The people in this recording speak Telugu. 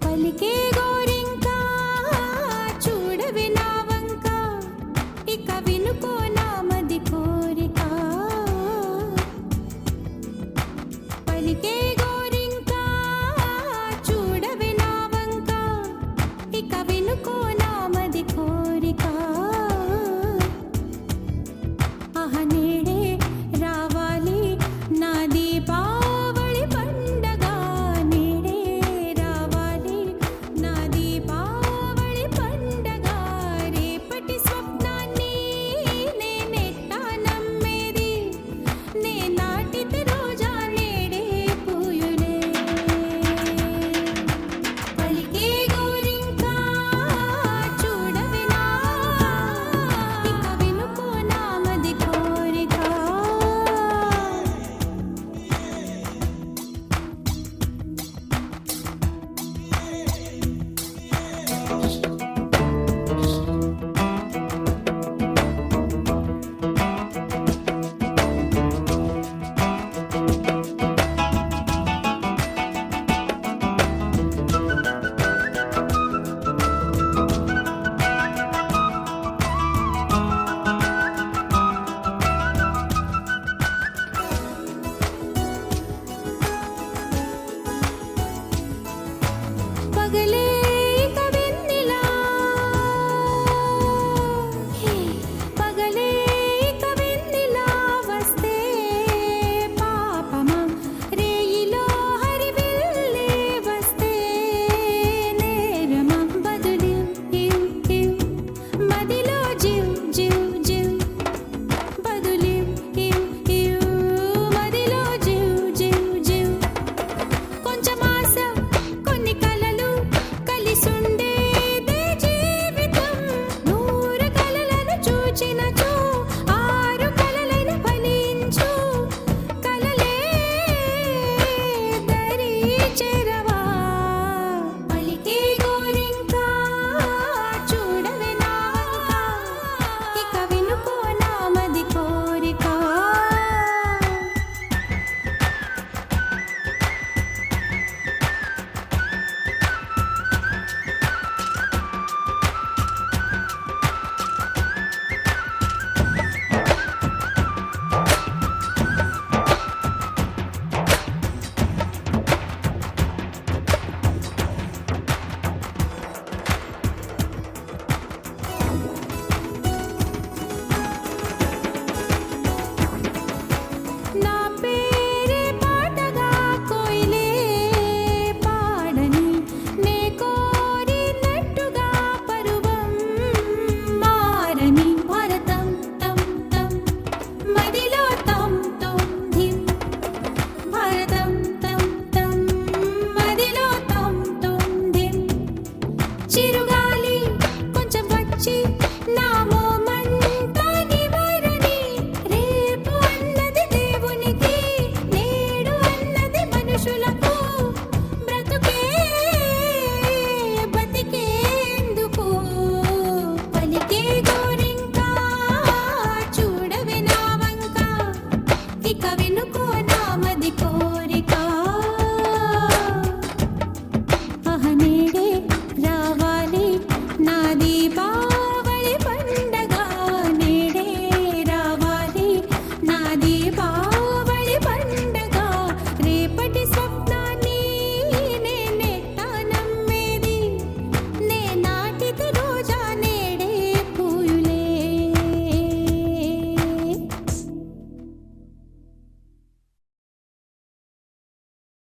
పలికే గోరింకా చూడవి నా వంక, ఇక వినుకో నా మది కోరిక. పలికే గోరింకా చూడవి నా వంక, ఇక వినుకో నా మది కోరిక. ఆహ నేడే రావాలి నా దీపావళి పండగ, నేడే రావాలి నా దీపావళి పండగ. రేపటి స్వప్నాన్ని నేనెట్టా నమ్మేది, నే నాటితే రోజా నేడే పూయులే. పలికే గోరింకా చూడవి నా, ఇక వినుకో నా మది కోరిక. పగలే ఇక వెన్నెలా, పగలే ఇక వెన్నెలా వస్తే పాపమా, రేయిలో హరివిల్లే వస్తే నేరమా. బదులు ఇవ్ ఇవ్ మదిలో జివ్ జివ్ జివ్, బదులు ఇవ్ ఇవ్ మదిలో జివ్ జివ్ జివ్. కొంచెం ఆశ కొన్ని కలలు కలిసుండేదే జీవితం. నూరు కలలను చూచినచో ఆరు కలలను ఫలించు. కలలే దరి చేరవా. పలికే గోరింకా చూడవి నా వంక, ఇక వినుకో నా మది కోరిక. నా పేరే పాటగా కోయిలే పాడని, నే కోరినట్టుగా పరువం మారని. భరతం తం తం మదిలో తం తం ధిం, భరతం తం తం మదిలో తం తం ధిం. చిరుగా